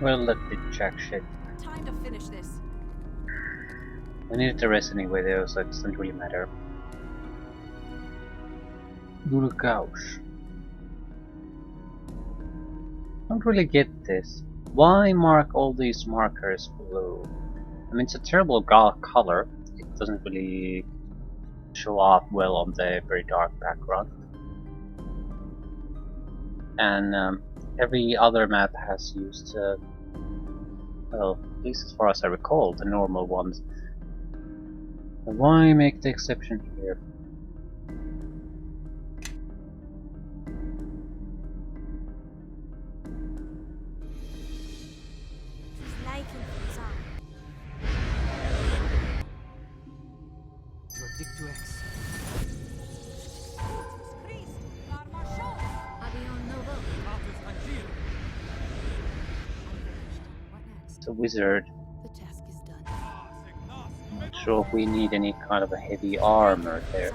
Well, let me check shit. Time to finish this. I needed to rest anyway though, so it doesn't really matter. Gurukaush. Don't really get this. Why mark all these markers blue? I mean, it's a terrible color. It doesn't really show off well on the very dark background. And every other map has used, well, at least as far as I recall, the normal ones. So why make the exception here? It's a wizard. The task is done. I'm not sure if we need any kind of a heavy armor there.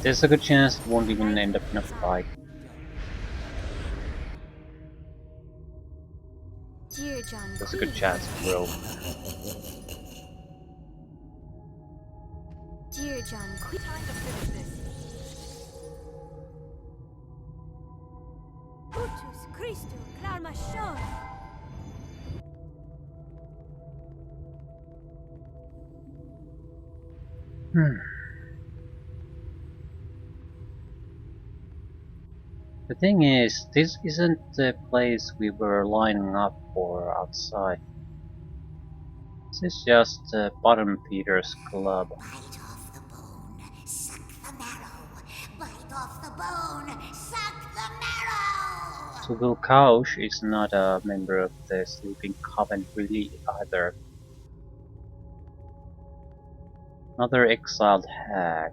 There's a good chance it won't even end up in a fight. There's a good chance it will. Dear John, time to finish this. Utus Christu Clarmachon. The thing is, this isn't the place we were lining up for outside. This is just Bottom Peter's club. Bite off the bone, suck the marrow. Bite off the bone, suck the marrow. So Gulkaush is not a member of the Sleeping Coven really either. Another exiled hag.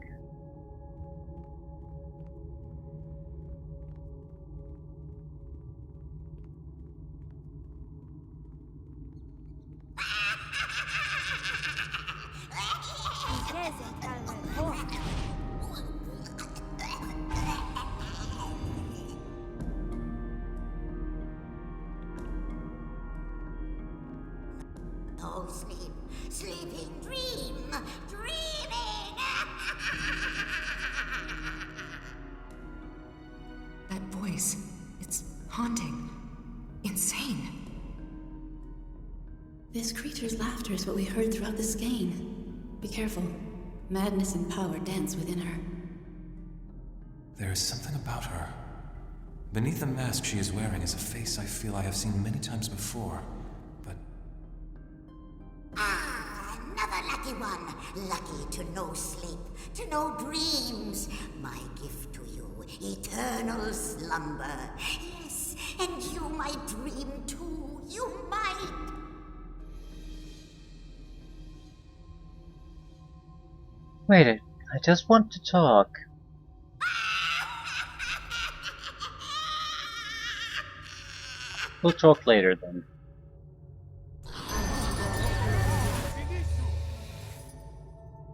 Oh, sleep, sleeping, dream, dreaming. That voice, it's haunting, insane. This creature's laughter is what we heard throughout the skein. Be careful. Madness and power dance within her. There is something about her. Beneath the mask she is wearing is a face I feel I have seen many times before, but... Ah, another lucky one. Lucky to know sleep, to know dreams. My gift to you, eternal slumber. Yes, and you might dream too. You might. Wait, I just want to talk. We'll talk later then.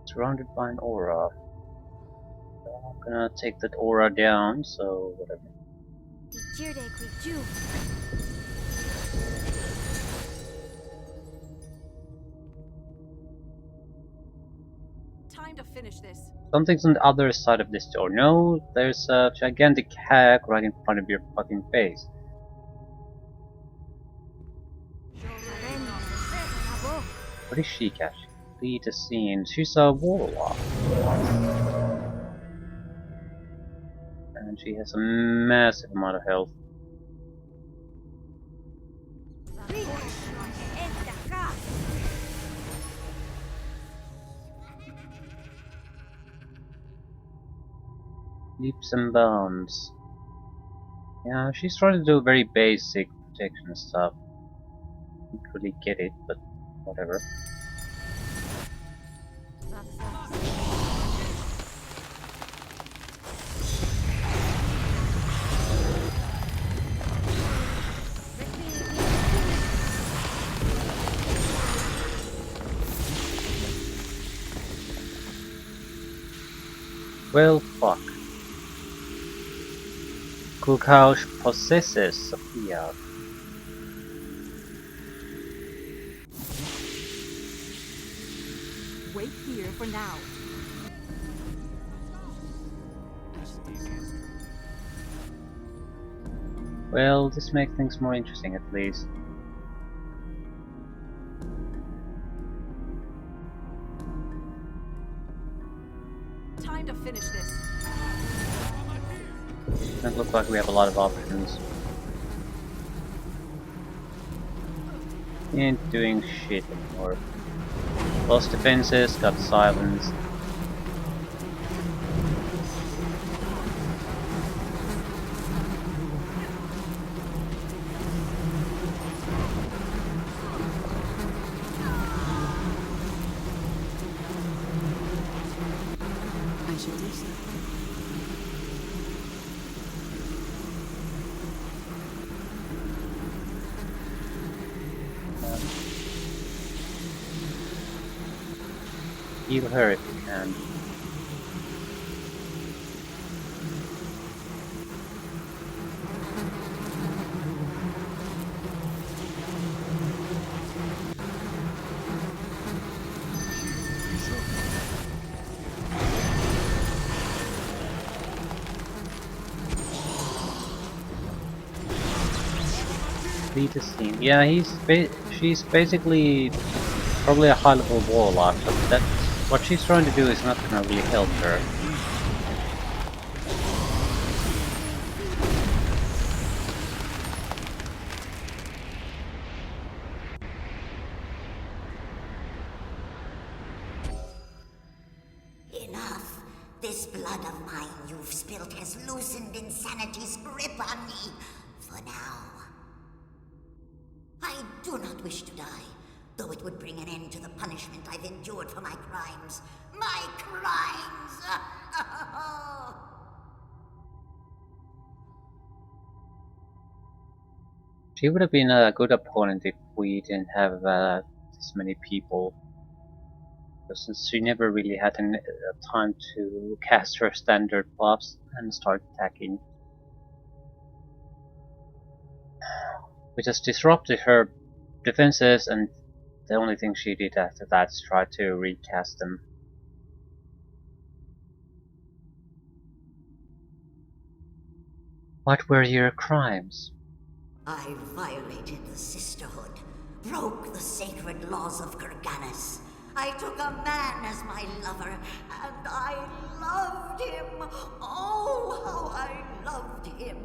Surrounded by an aura. I'm gonna take that aura down, so whatever. Time to finish this. Something's on the other side of this door. No, there's a gigantic hag right in front of your fucking face. What is she catching? Flee the scene. She's a warlock. And she has a massive amount of health. Leaps and bounds. Yeah, she's trying to do very basic protection stuff. Didn't really get it, but whatever. Well, fuck. Kukaush possesses Sophia. Wait here for now. Well, this makes things more interesting at least. Time to finish this. Doesn't look like we have a lot of options. Ain't doing shit anymore. Lost defenses, got silence. I shall do so. Heal her if you can. Lead the scene. Yeah, she's basically probably a high level warlock, but that's what she's trying to do is not gonna really help her. Enough. This blood of mine you've spilt has loosened insanity's grip on me. For now. I do not wish to die, though it would bring an end to the punishment I've endured for my crimes. My crimes! She would have been a good opponent if we didn't have this many people. But since she never really had time to cast her standard buffs and start attacking. We just disrupted her defenses, and the only thing she did after that is try to recast them. What were your crimes? I violated the sisterhood, broke the sacred laws of Garganus. I took a man as my lover, and I loved him. Oh, how I loved him.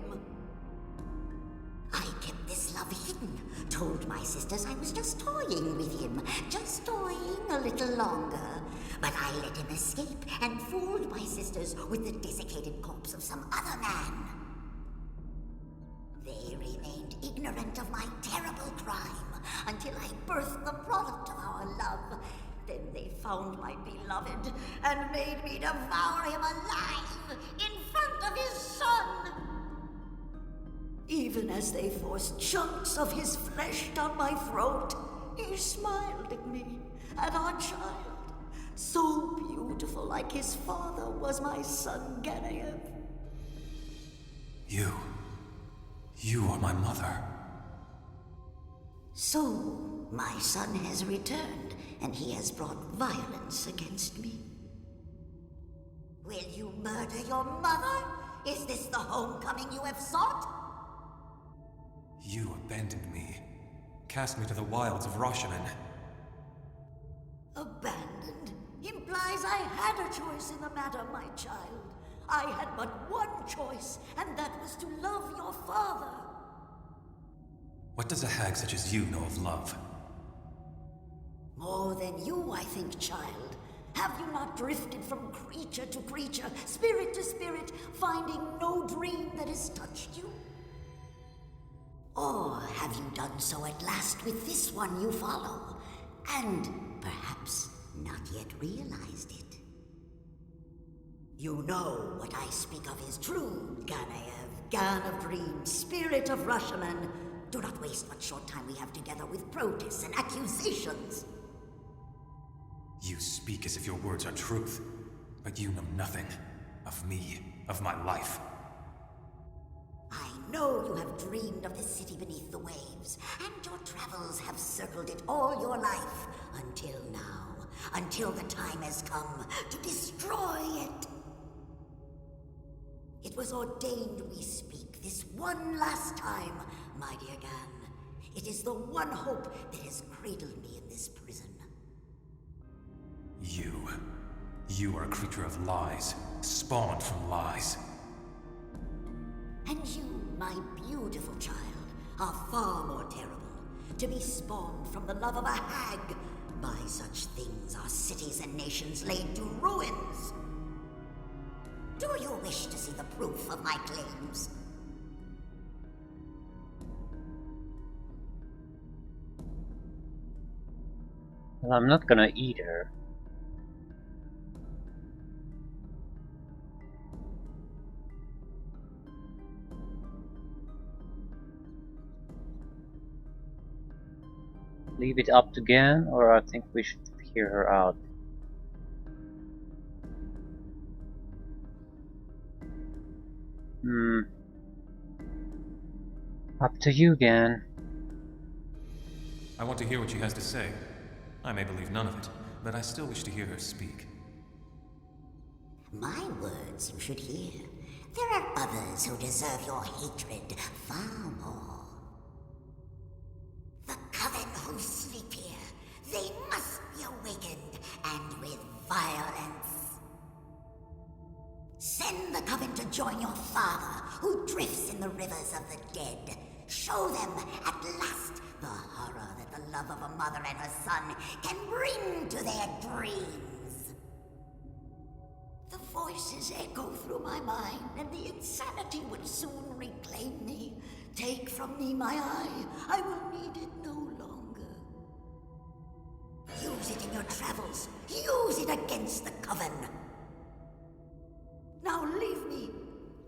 I kept this love hidden, told my sisters I was just toying with him, just toying a little longer. But I let him escape and fooled my sisters with the desiccated corpse of some other man. They remained ignorant of my terrible crime until I birthed the product of our love. Then they found my beloved and made me devour him alive in front of his son. Even as they forced chunks of his flesh down my throat, he smiled at me and our child. So beautiful, like his father was my son Ganaev. You are my mother. So, my son has returned, and he has brought violence against me. Will you murder your mother? Is this the homecoming you have sought? You abandoned me. Cast me to the wilds of Roshaman. Abandoned implies I had a choice in the matter, my child. I had but one choice, and that was to love your father. What does a hag such as you know of love? More than you, I think, child. Have you not drifted from creature to creature, spirit to spirit, finding no dream that has touched you? Or have you done so at last with this one you follow, and perhaps not yet realized it? You know what I speak of is true, Ganaev, Gan of Dreams, Spirit of Roshaman. Do not waste what short time we have together with protests and accusations. You speak as if your words are truth, but you know nothing of me, of my life. I know you have dreamed of the city beneath the waves, and your travels have circled it all your life, until now, until the time has come to destroy it. It was ordained we speak this one last time, my dear Gan. It is the one hope that has cradled me in this prison. You are a creature of lies, spawned from lies. And you, my beautiful child, are far more terrible. To be spawned from the love of a hag. By such things are cities and nations laid to ruins. Do you wish to see the proof of my claims? Well, I'm not gonna eat her. Leave it up to Gan, or I think we should hear her out. Up to you, Gan. I want to hear what she has to say. I may believe none of it, but I still wish to hear her speak. My words you should hear. There are others who deserve your hatred far more. The Coven who sleep here, they must be awakened, and with violence. Send the Coven to join your father, who drifts in the rivers of the dead. Show them, at last, the horror that the love of a mother and her son can bring to their dreams. The voices echo through my mind, and the insanity would soon reclaim me. Take from me my eye, I will need it no longer. Use it in your travels. Use it against the Coven. Now leave me.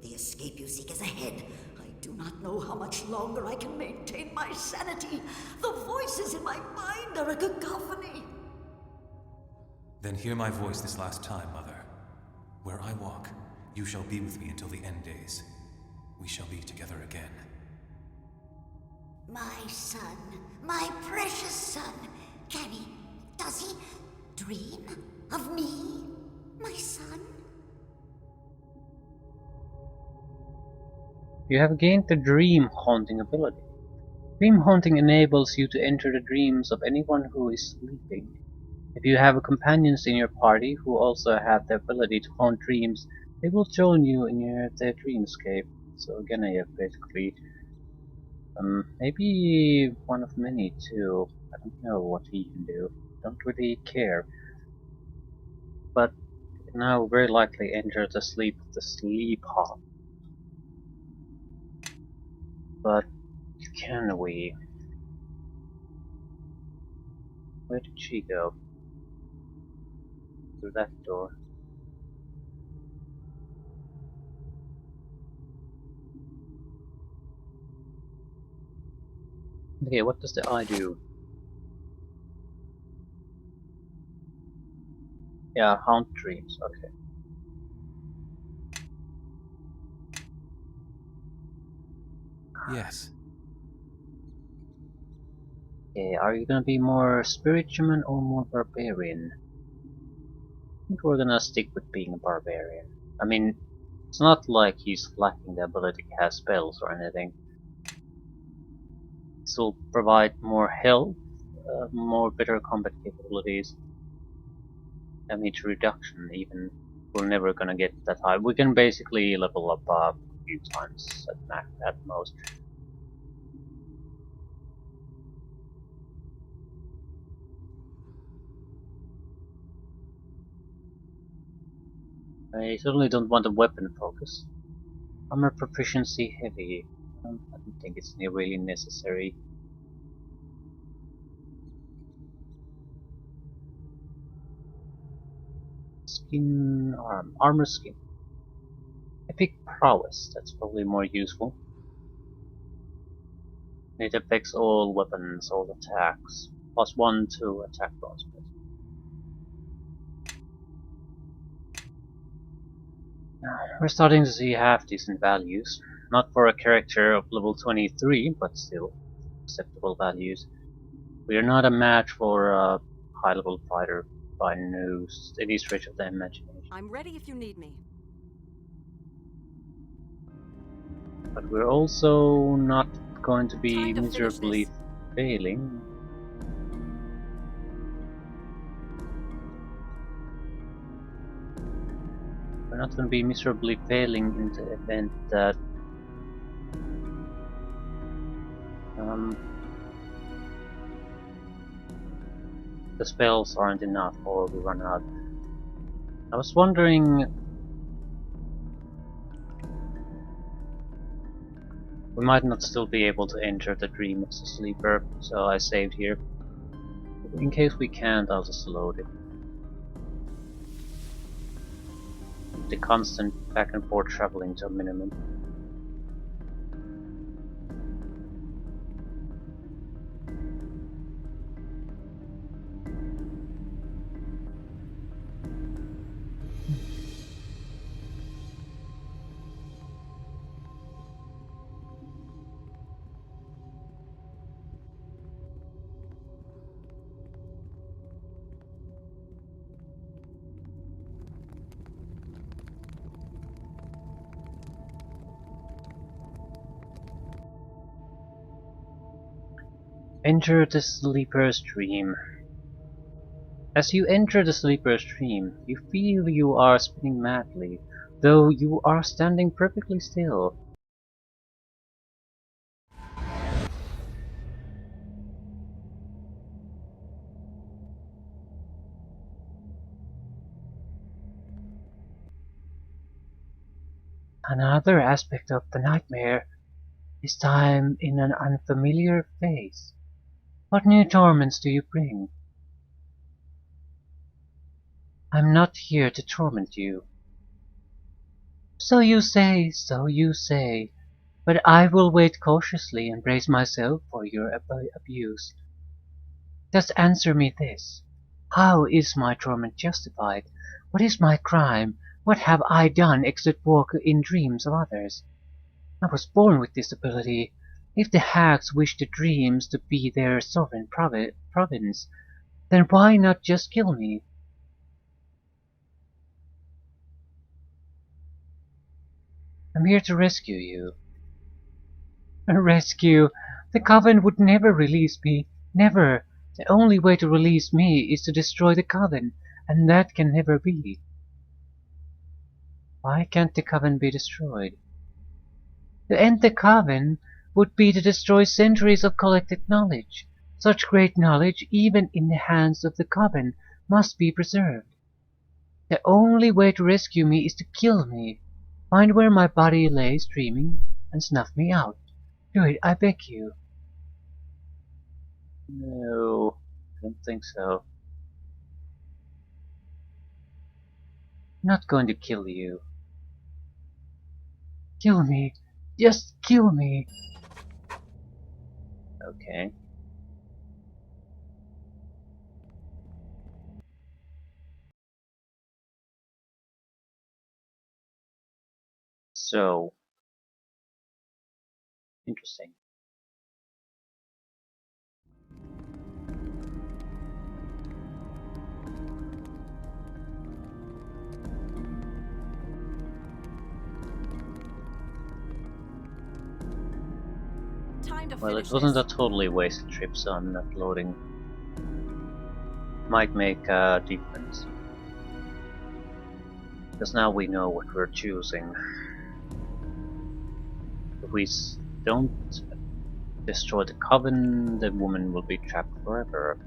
The escape you seek is ahead. I do not know how much longer I can maintain my sanity. The voices in my mind are a cacophony. Then hear my voice this last time, Mother. Where I walk, you shall be with me until the end days. We shall be together again. My son, my precious son. Does he dream of me, my son? You have gained the Dream Haunting ability. Dream Haunting enables you to enter the dreams of anyone who is sleeping. If you have companions in your party who also have the ability to haunt dreams, they will join you in their dreamscape. So again, I have basically maybe one of many too. I don't know what he can do. Don't really care. But now very likely enter the sleep of the sleep hop. But can we? Where did she go? Through that door. Okay, what does the eye do? Yeah, haunt dreams, okay. Yes. Okay, are you gonna be more spiritual or more barbarian? I think we're gonna stick with being a barbarian. I mean, it's not like he's lacking the ability to cast spells or anything. This will provide more health, more better combat capabilities, damage reduction even. We're never gonna get that high. We can basically level up a few times at max at most. I certainly don't want a weapon focus. Armor proficiency heavy. I don't think it's really necessary. Skin armor skin. Epic prowess, that's probably more useful. It affects all weapons, all attacks. +1 to attack bonus. We're starting to see half decent values. Not for a character of level 23, but still acceptable values. We are not a match for a high level fighter by no steady stretch of the imagination. I'm ready if you need me. But we're also not going to be Time to finish miserably this. failing. We're not going to be miserably failing in the event that the spells aren't enough or we run out. I was wondering, we might not still be able to enter the dream as a sleeper, so I saved here. In case we can't, I'll just load it. The constant back and forth traveling to a minimum. Enter the sleeper's dream. As you enter the sleeper's dream, you feel you are spinning madly, though you are standing perfectly still. Another aspect of the nightmare, this time in an unfamiliar face. What new torments do you bring? I'm not here to torment you. So you say, but I will wait cautiously and brace myself for your abuse. Just answer me this. How is my torment justified? What is my crime? What have I done except walk in dreams of others? I was born with this ability. If the hags wish the dreams to be their sovereign province, then why not just kill me? I'm here to rescue you. Rescue? The Coven would never release me. Never. The only way to release me is to destroy the Coven, and that can never be. Why can't the Coven be destroyed? To end the Coven would be to destroy centuries of collected knowledge. Such great knowledge, even in the hands of the Coven, must be preserved. The only way to rescue me is to kill me. Find where my body lays dreaming, and snuff me out. Do it, I beg you. No, I don't think so. I'm not going to kill you. Kill me. Just kill me. Okay. So, interesting. Time to Well, finish it wasn't this. a totally wasted trip, so I'm not loading. Might make a difference. Because now we know what we're choosing. If we don't destroy the Coven, the woman will be trapped forever.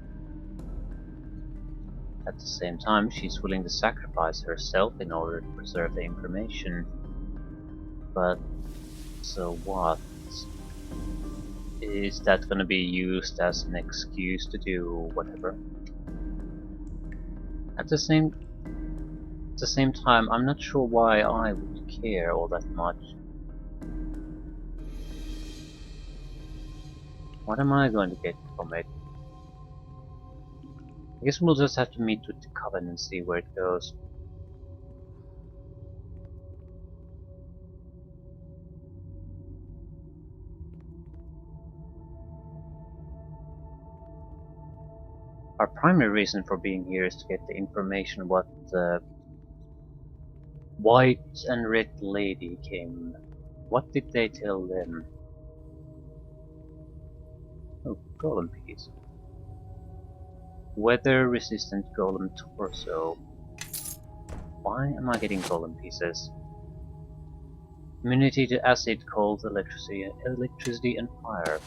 At the same time, she's willing to sacrifice herself in order to preserve the information. But, so what? Is that gonna be used as an excuse to do whatever? At the same time, I'm not sure why I would care all that much. What am I going to get from it? I guess we'll just have to meet with the Coven and see where it goes. Our primary reason for being here is to get the information what the White and Red Lady came. What did they tell them? Oh, golem piece. Weather resistant golem torso. Why am I getting golem pieces? Immunity to acid, cold, electricity and fire.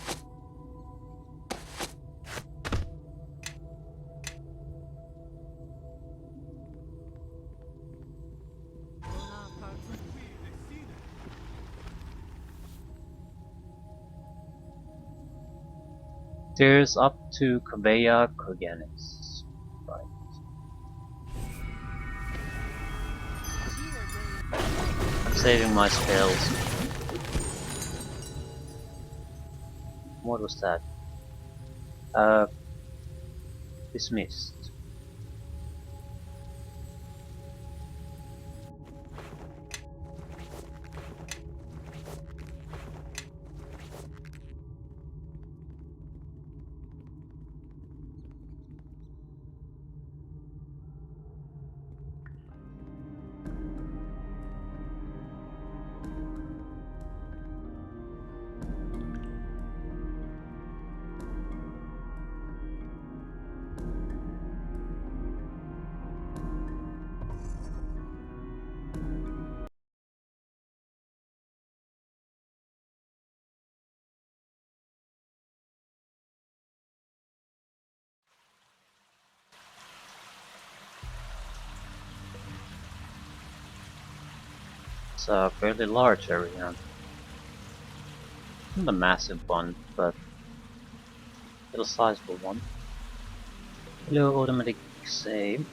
Stairs up to Kaveya Koganis. Right. I'm saving my spells. What was that? Dismissed. It's a fairly large area. Not a massive one, but a little sizable one. Hello, automatic save.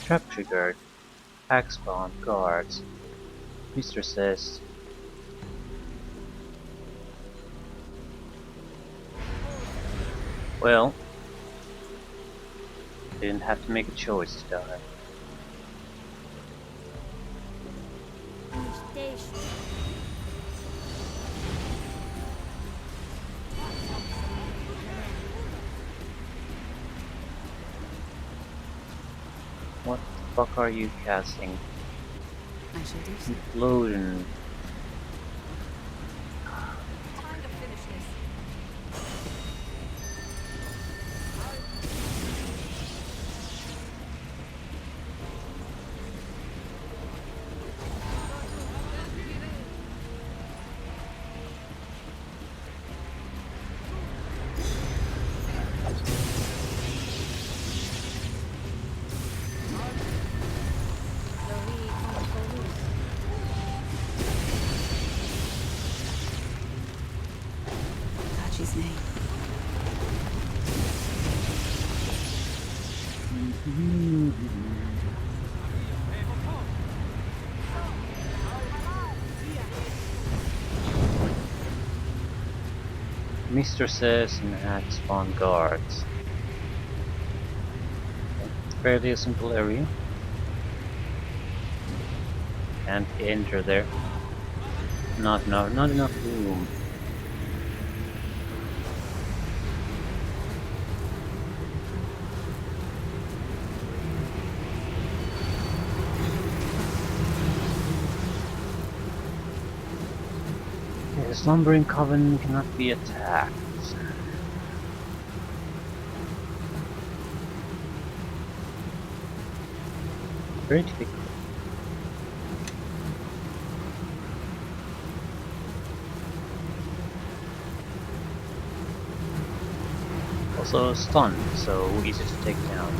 Trap triggered. Hack spawn guards. Mr. says. Well, didn't have to make a choice to die. What the fuck are you casting? I shall do so. Explosion. Time to finish this. Hachi's name. Mistresses and hack spawn guards. Fairly a simple area. Can't enter there. Not enough room. The slumbering coven cannot be attacked. Very difficult. Also stunned, so easy to take down.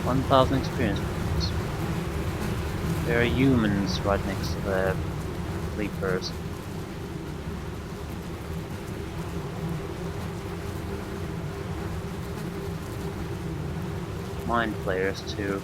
1000 experience points. There are humans right next to the sleepers. Mind players too.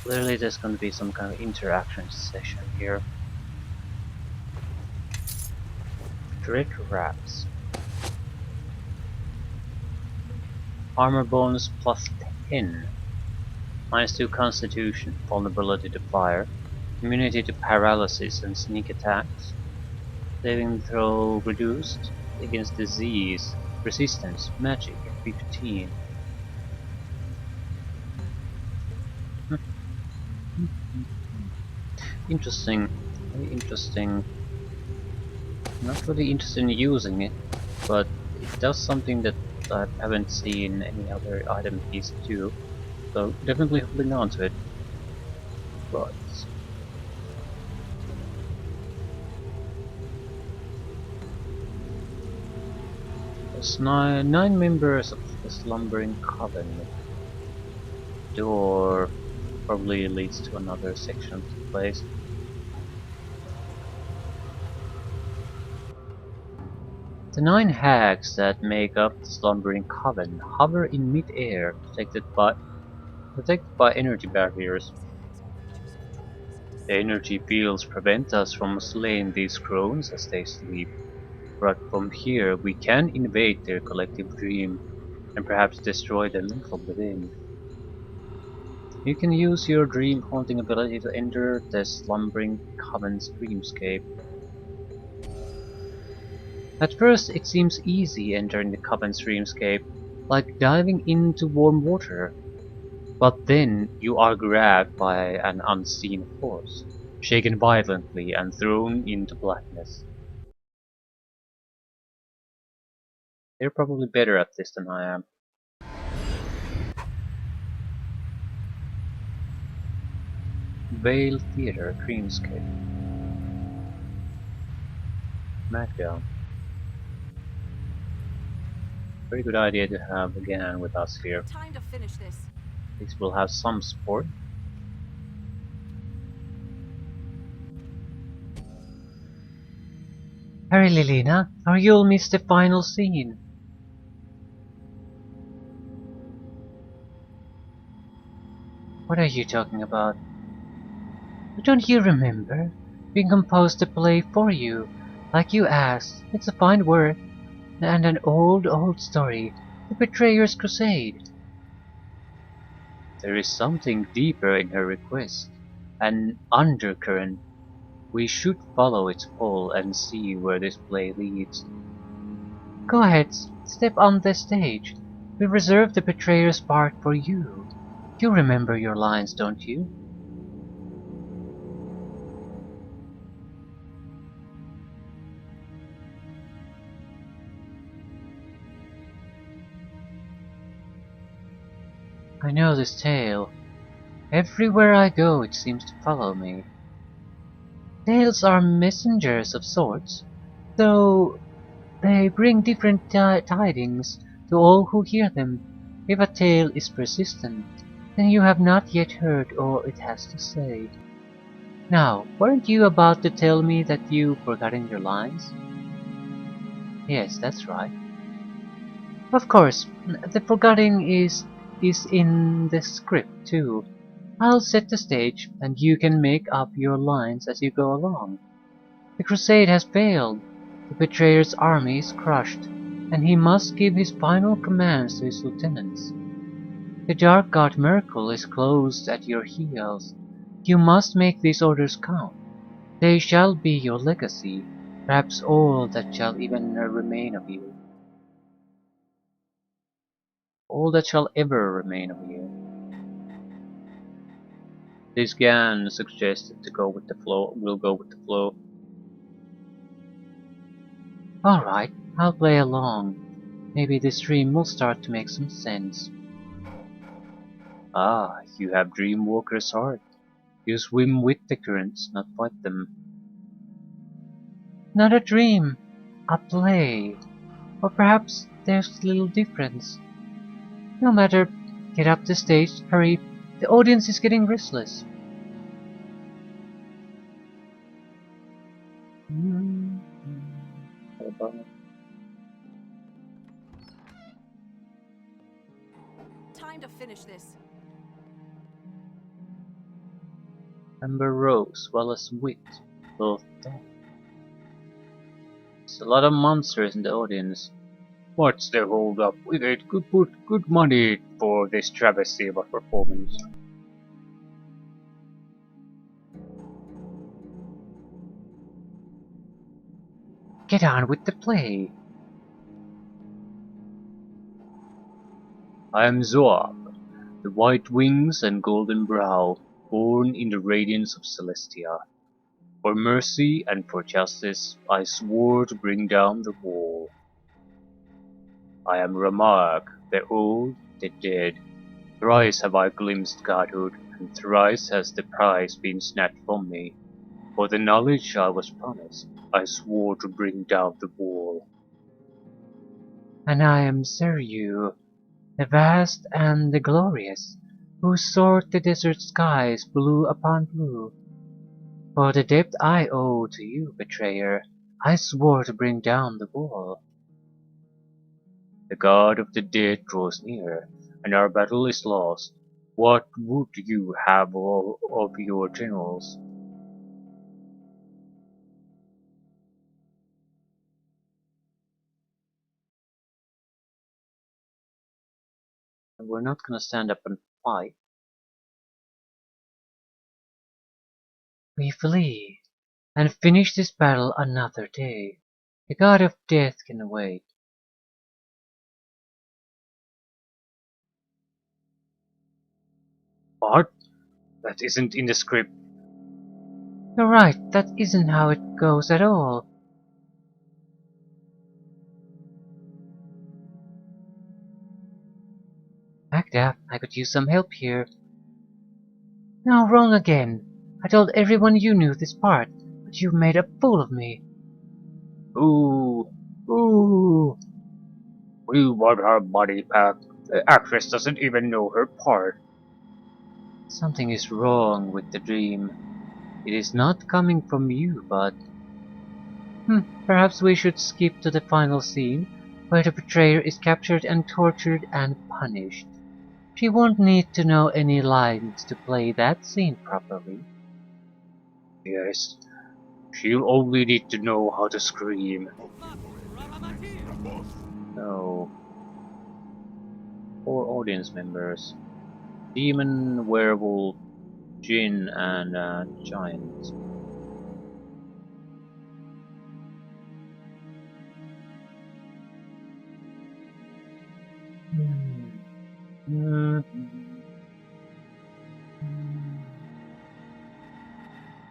Clearly there's going to be some kind of interaction session here. Dread Wraps. Armor bonus plus 10. -2 constitution, vulnerability to fire, immunity to paralysis and sneak attacks, saving throw reduced against disease, resistance, magic, 15. Interesting, very interesting. Not really interested in using it, but it does something that I haven't seen any other item piece do, so definitely holding on to it. But there's nine members of the slumbering coven. Door probably leads to another section of the place. The 9 hags that make up the slumbering coven hover in mid-air, protected by energy barriers. The energy fields prevent us from slaying these crones as they sleep, but from here we can invade their collective dream and perhaps destroy them from within. You can use your dream haunting ability to enter the slumbering coven's dreamscape. At first it seems easy entering the coven's dreamscape, like diving into warm water. But then you are grabbed by an unseen force, shaken violently and thrown into blackness. They're probably better at this than I am. Vale Theatre Dreamscape. Smackdown. Very good idea to have again with us here. Time to finish this. At least we'll have some support. Hurry, Lilina, or you'll miss the final scene. What are you talking about? Don't you remember? We composed a play for you, like you asked. It's a fine work, and an old story, The Betrayer's Crusade. There is something deeper in her request, an undercurrent. We should follow its pull and see where this play leads. Go ahead, step on the stage. We reserved the Betrayer's part for you. You remember your lines, don't you? I know this tale. Everywhere I go it seems to follow me. Tales are messengers of sorts, though they bring different tidings to all who hear them. If a tale is persistent, then you have not yet heard all it has to say. Now, weren't you about to tell me that you've forgotten your lines? Yes, that's right. Of course, the forgetting is in the script too. I'll set the stage, and you can make up your lines as you go along. The crusade has failed. The betrayer's army is crushed, and he must give his final commands to his lieutenants. The dark god Merkel is close at your heels. You must make these orders count. They shall be your legacy, perhaps all that shall even remain of you. All that shall ever remain of you. This Gan suggested to go with the flow. We'll go with the flow. Alright, I'll play along. Maybe this dream will start to make some sense. Ah, you have Dreamwalker's heart. You swim with the currents, not fight them. Not a dream, a play. Or perhaps there's a little difference. No matter, get up the stage, hurry. The audience is getting restless. Time to finish this. Amber Rose, well as Wit, both done. There's a lot of monsters in the audience. What's the hold up with it? Could put good money for this travesty of a performance. Get on with the play. I am Zoab, the white wings and golden brow, born in the radiance of Celestia. For mercy and for justice I swore to bring down the wall. I am Ramak, the old, the dead. Thrice have I glimpsed godhood, and thrice has the prize been snatched from me. For the knowledge I was promised, I swore to bring down the wall. And I am Seryu, the vast and the glorious, who soared the desert skies blue upon blue. For the debt I owe to you, betrayer, I swore to bring down the wall. The god of the dead draws near, and our battle is lost. What would you have of your generals? And we're not gonna stand up and fight. We flee, and finish this battle another day. The god of death can wait. What? That isn't in the script. You're right, that isn't how it goes at all. Magda, I could use some help here. No, wrong again. I told everyone you knew this part, but you made a fool of me. Ooh, ooh. We want her body back. The actress doesn't even know her part. Something is wrong with the dream. It is not coming from you, but... perhaps we should skip to the final scene, where the betrayer is captured and tortured and punished. She won't need to know any lines to play that scene properly. Yes, she'll only need to know how to scream. No. 4 audience members. Demon, werewolf, Jinn, and giant.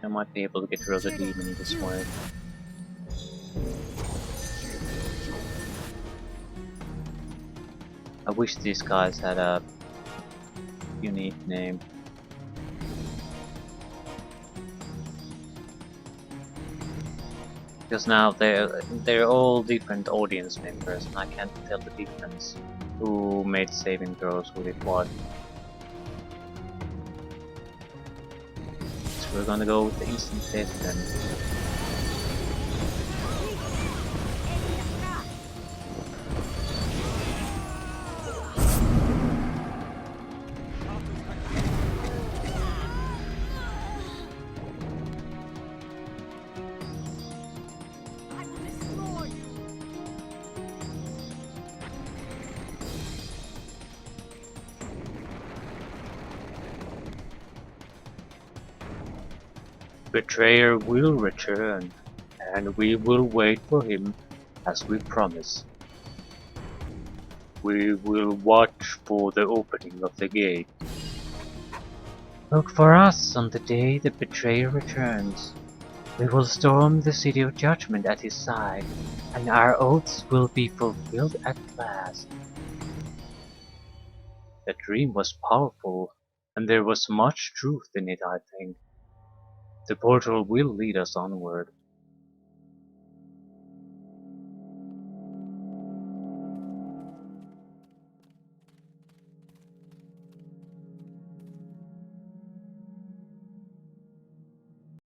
I might be able to get rid of the demon this way. I wish these guys had a unique name. Because now they're all different audience members and I can't tell the difference who made saving throws, who did what. So we're gonna go with the instant death then. Betrayer will return, and we will wait for him as we promised. We will watch for the opening of the gate. Look for us on the day the betrayer returns. We will storm the city of judgment at his side, and our oaths will be fulfilled at last. The dream was powerful, and there was much truth in it, I think. The portal will lead us onward.